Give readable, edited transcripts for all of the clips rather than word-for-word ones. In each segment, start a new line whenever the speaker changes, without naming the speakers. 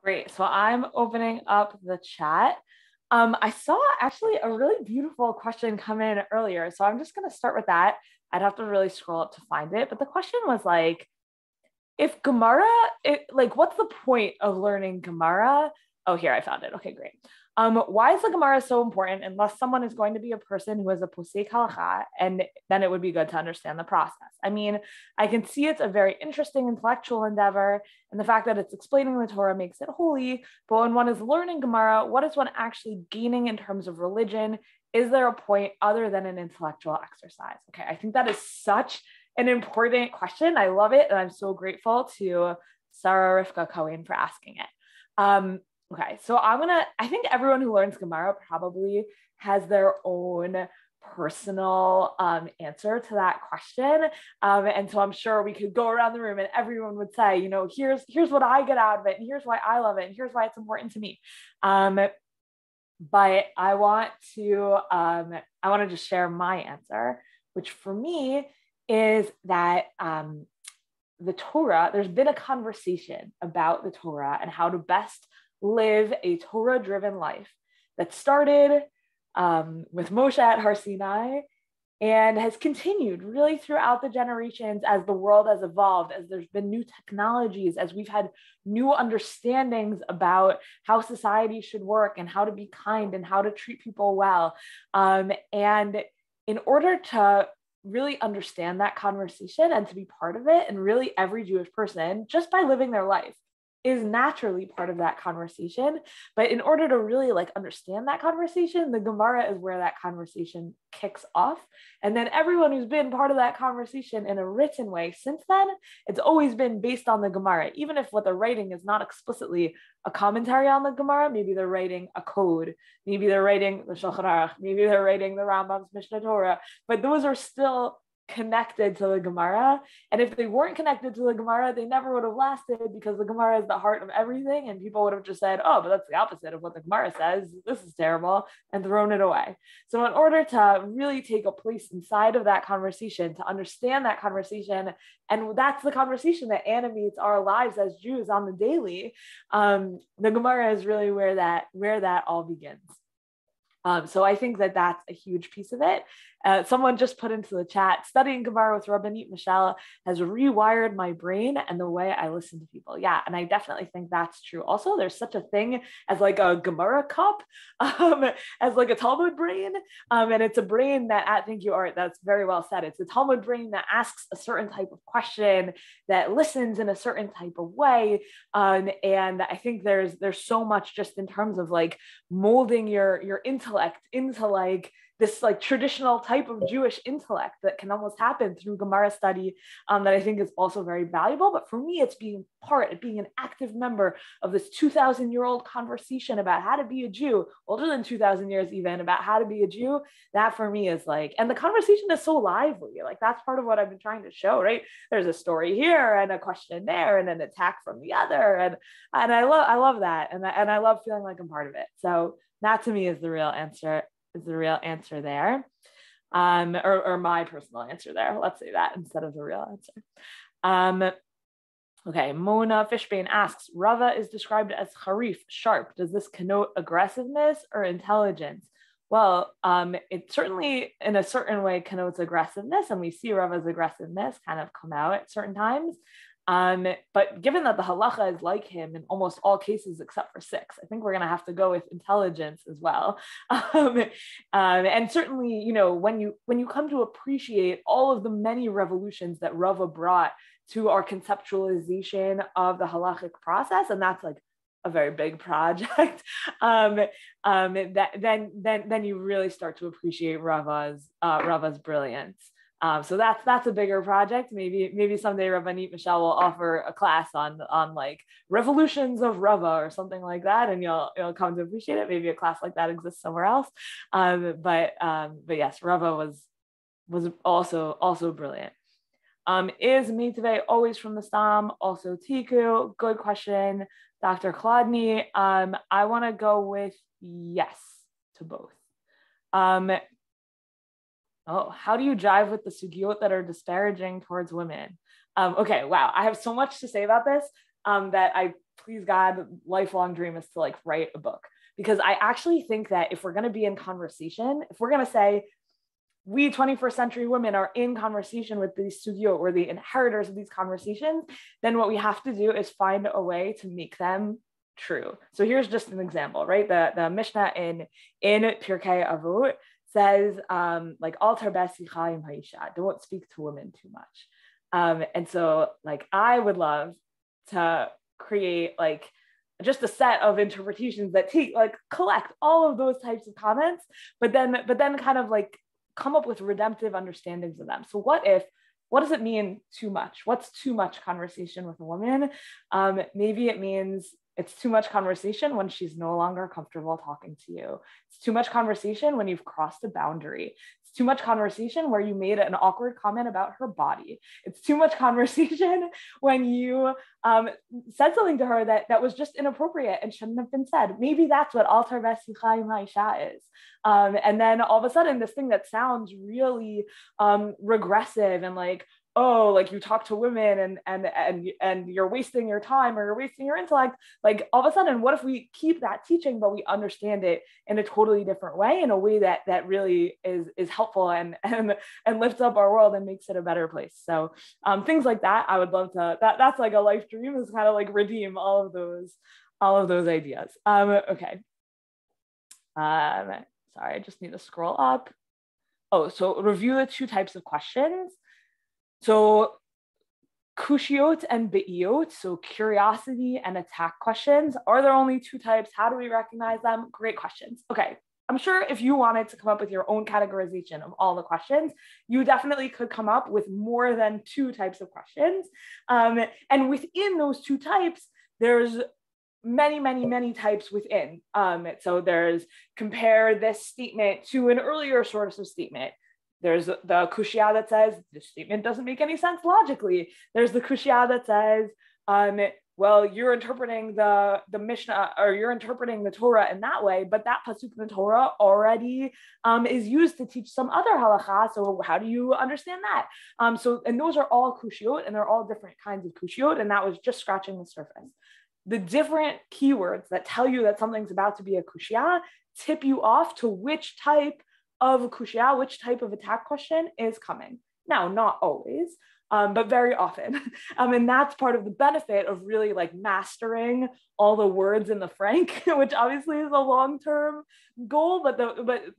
Great. So I'm opening up the chat. I saw actually a really beautiful question come in earlier. So I'm just going to start with that. I'd have to really scroll up to find it. But the question was like, if Gemara, what's the point of learning Gemara? Oh, here, I found it. Okay, great. Why is the Gemara so important unless someone is going to be a person who is a posek halacha, and then it would be good to understand the process. I mean, I can see it's a very interesting intellectual endeavor, and the fact that it's explaining the Torah makes it holy, but when one is learning Gemara, what is one actually gaining in terms of religion? Is there a point other than an intellectual exercise? Okay, I think that is such an important question. I love it, and I'm so grateful to Sarah Rivka Cohen for asking it. Okay, so I think everyone who learns Gemara probably has their own personal answer to that question. And so I'm sure we could go around the room and everyone would say, here's what I get out of it, and here's why I love it, and here's why it's important to me. But I want to just share my answer, which for me is that the Torah, there's been a conversation about the Torah and how to best live a Torah-driven life that started with Moshe at Har Sinai and has continued really throughout the generations as the world has evolved, as there's been new technologies, as we've had new understandings about how society should work and how to be kind and how to treat people well. And in order to really understand that conversation and to be part of it, and really every Jewish person, just by living their life, is naturally part of that conversation. But in order to really understand that conversation, the Gemara is where that conversation kicks off. And then everyone who's been part of that conversation in a written way since then, it's always been based on the Gemara. Even if what they're writing is not explicitly a commentary on the Gemara, maybe they're writing a code, maybe they're writing the Shulchan Aruch, maybe they're writing the Rambam's Mishnah Torah, but those are still connected to the Gemara. And if they weren't connected to the Gemara, they never would have lasted, because the Gemara is the heart of everything, and people would have just said, oh, but that's the opposite of what the Gemara says, this is terrible, and thrown it away. So in order to really take a place inside of that conversation, to understand that conversation, and that's the conversation that animates our lives as Jews on the daily, the Gemara is really where that all begins. So I think that that's a huge piece of it. Someone just put into the chat, studying Gemara with Rabbanit Michelle has rewired my brain and the way I listen to people. Yeah, and I definitely think that's true. Also, there's such a thing as a Gemara cup, as a Talmud brain. And it's a brain that, that's very well said. It's a Talmud brain that asks a certain type of question, that listens in a certain type of way. And I think there's so much just in terms of molding your intellect into this traditional type of Jewish intellect that can almost happen through Gemara study, that I think is also very valuable. But for me, it's being an active member of this 2,000-year-old conversation about how to be a Jew, older than 2,000 years even, about how to be a Jew. That for me is and the conversation is so lively. That's part of what I've been trying to show, right? There's a story here and a question there and an attack from the other. And I love that. And I love feeling like I'm part of it. So that to me is the real answer there, or my personal answer there. Let's say that instead of the real answer. Okay, Mona Fishbane asks, Rava is described as harif, sharp. Does this connote aggressiveness or intelligence? Well, it certainly in a certain way connotes aggressiveness, and we see Rava's aggressiveness kind of come out at certain times. But given that the halacha is like him in almost all cases except for 6, I think we're going to have to go with intelligence as well. And certainly, when you come to appreciate all of the many revolutions that Rava brought to our conceptualization of the halachic process, and that's a very big project, then you really start to appreciate Rava's brilliance. So that's a bigger project. Maybe someday Rabbanit Michelle will offer a class on revolutions of Rava or something like that, and you'll come to appreciate it. Maybe a class like that exists somewhere else. But yes, Rava was also brilliant. Is Mitzvah always from the Stam? Also Tiku. Good question, Dr. Chladny. I want to go with yes to both. How do you jive with the sugyot that are disparaging towards women? Okay, wow. I have so much to say about this that I please God, lifelong dream is to like write a book, because I actually think that if we're going to be in conversation, if we're going to say we 21st century women are in conversation with these sugyot, we're the inheritors of these conversations, then what we have to do is find a way to make them true. So here's just an example, right? The Mishnah in Pirkei Avot says like al tarbeh sicha im ha'isha, don't speak to women too much. And so like I would love to create like just a set of interpretations that collect all of those types of comments, but then kind of like come up with redemptive understandings of them. So what does it mean too much? What's too much conversation with a woman? Maybe it means it's too much conversation when she's no longer comfortable talking to you. It's too much conversation when you've crossed a boundary. It's too much conversation where you made an awkward comment about her body. It's too much conversation when you said something to her that was just inappropriate and shouldn't have been said. Maybe that's what al tarbeh sicha im ha'isha is. And then all of a sudden, this thing that sounds really regressive and like, oh, like you talk to women and you're wasting your time or you're wasting your intellect. Like all of a sudden, what if we keep that teaching, but we understand it in a totally different way, in a way that really is helpful and lifts up our world and makes it a better place. So things like that, I would love to, that's like a life dream, is kind of like redeem all of those ideas. Okay. Sorry, I just need to scroll up. Oh, so review the two types of questions. So kushiot and be'iyot, so curiosity and attack questions. Are there only two types? How do we recognize them? Great questions. Okay, I'm sure if you wanted to come up with your own categorization of all the questions, you definitely could come up with more than two types of questions. And within those two types, there's many types within. So there's compare this statement to an earlier source of statement. There's the kushya that says this statement doesn't make any sense logically. There's the kushya that says, well, you're interpreting the Mishnah, or you're interpreting the Torah in that way, but that pasuk in the Torah already is used to teach some other halacha. So how do you understand that? And those are all kushiot, and they're all different kinds of kushiot, and that was just scratching the surface. The different keywords that tell you that something's about to be a kushya tip you off to which type of kushya, which type of attack question is coming. Now, not always, but very often. And that's part of the benefit of really like mastering all the words in the Frank, which obviously is a long-term goal, but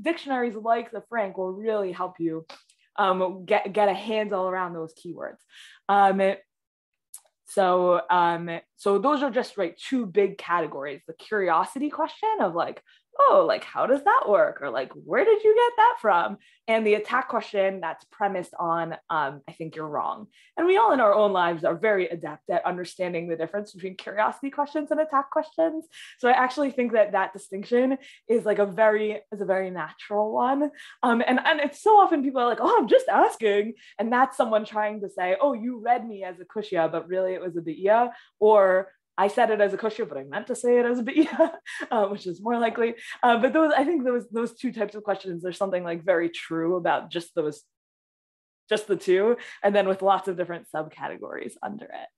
dictionaries like the Frank will really help you get a handle around those keywords. So those are just two big categories: the curiosity question of like, oh, like how does that work, or like where did you get that from, and the attack question that's premised on I think you're wrong. And we all in our own lives are very adept at understanding the difference between curiosity questions and attack questions. So I actually think that distinction is like a very natural one. And it's so often people are like, oh, I'm just asking, and that's someone trying to say, oh, you read me as a kushya, but really it was a be'iyah, or I said it as a kushya, but I meant to say it as a be'iyah, which is more likely. But I think those two types of questions, there's something like very true about just the two, and then with lots of different subcategories under it.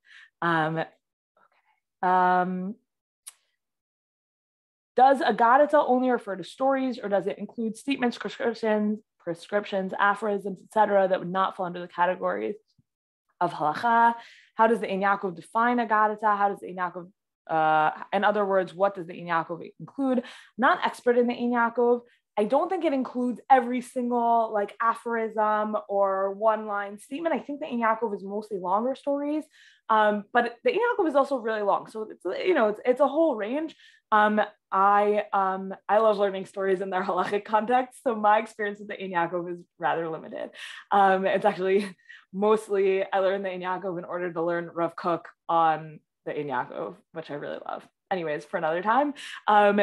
Does Agadita only refer to stories, or does it include statements, prescriptions, aphorisms, etc., that would not fall under the categories of halacha? How does the Ein Yaakov define Agadita? How does the Ein Yaakov, in other words, what does the Ein Yaakov include? I'm not expert in the Ein Yaakov. I don't think it includes every single like aphorism or one-line statement. I think the Ein Yaakov is mostly longer stories, but the Ein Yaakov is also really long. So it's a whole range. I love learning stories in their halachic context, so my experience with the Ein Yaakov is rather limited. It's actually mostly I learned the Ein Yaakov in order to learn Rav Kook on the Ein Yaakov, which I really love. Anyways, for another time. So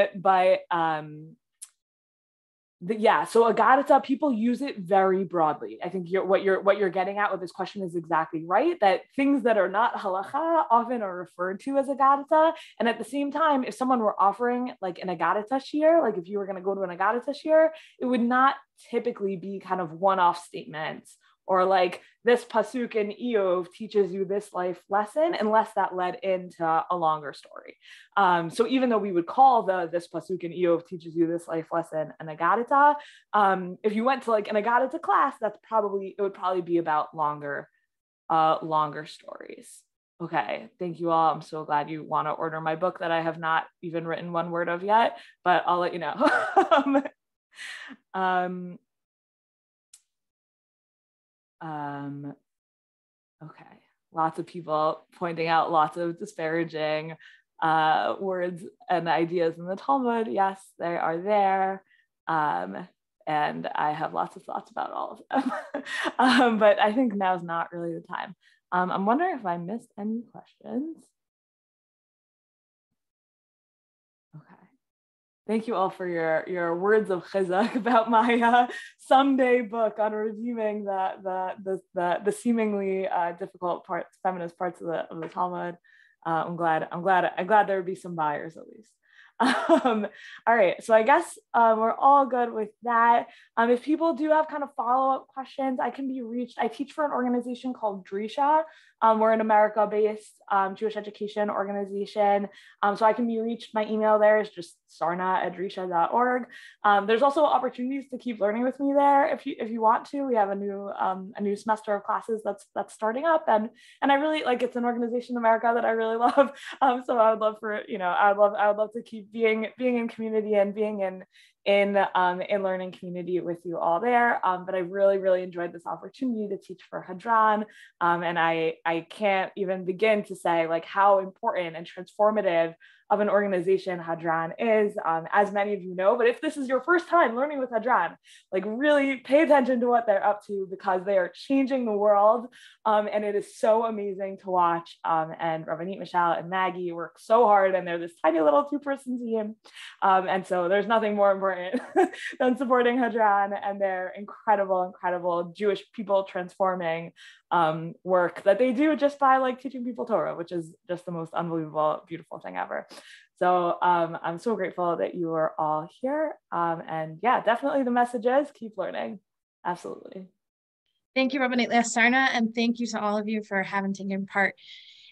Agadita, people use it very broadly. I think what you're getting at with this question is exactly right, that things that are not halacha often are referred to as Agadita. And at the same time, if someone were offering like an Agadita shiur, like if you were going to go to an Agadita shiur, it would not typically be kind of one-off statements or like this pasuk in Eov teaches you this life lesson, unless that led into a longer story. So even though we would call this pasuk in Eov teaches you this life lesson an Agadita, if you went to like an Agadita class, it would probably be about longer stories. Okay, thank you all. I'm so glad you want to order my book that I have not even written one word of yet, but I'll let you know. Okay, lots of people pointing out lots of disparaging words and ideas in the Talmud. Yes, they are there. And I have lots of thoughts about all of them. But I think now's not really the time. I'm wondering if I missed any questions. Okay. Thank you all for your words of chizuk about my someday book on redeeming the seemingly difficult parts, feminist parts of the Talmud. I'm glad there would be some buyers at least. All right, so I guess we're all good with that. If people do have kind of follow-up questions, I can be reached. I teach for an organization called Drisha. We're an America-based Jewish education organization. So I can be reached. My email there is just sarna@drisha.org. There's also opportunities to keep learning with me there if you want to. We have a new semester of classes that's starting up, and I really like, it's an organization in America that I really love. So I would love for, I would love to keep being in community and being in learning community with you all there. But I really enjoyed this opportunity to teach for Hadran. And I can't even begin to say like how important and transformative of an organization Hadran is, as many of you know. But if this is your first time learning with Hadran, like really pay attention to what they're up to, because they are changing the world, and it is so amazing to watch. And Rabbanit, Michelle, and Maggie work so hard, and they're this tiny little 2-person team, and so there's nothing more important than supporting Hadran and their incredible Jewish people transforming work that they do just by like teaching people Torah, which is just the most unbelievable, beautiful thing ever. So I'm so grateful that you are all here. And yeah, definitely the message is keep learning. Absolutely.
Thank you, Rabbanit Leah Sarna, and thank you to all of you for having taken part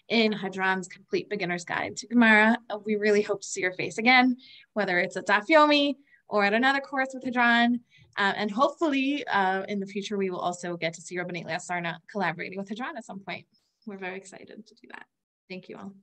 in Hadran's Complete Beginner's Guide to Gemara. We really hope to see your face again, whether it's at Daf Yomi or at another course with Hadran. And hopefully in the future, we will also get to see Rabbanit Leah Sarna collaborating with Hadran at some point. We're very excited to do that. Thank you all.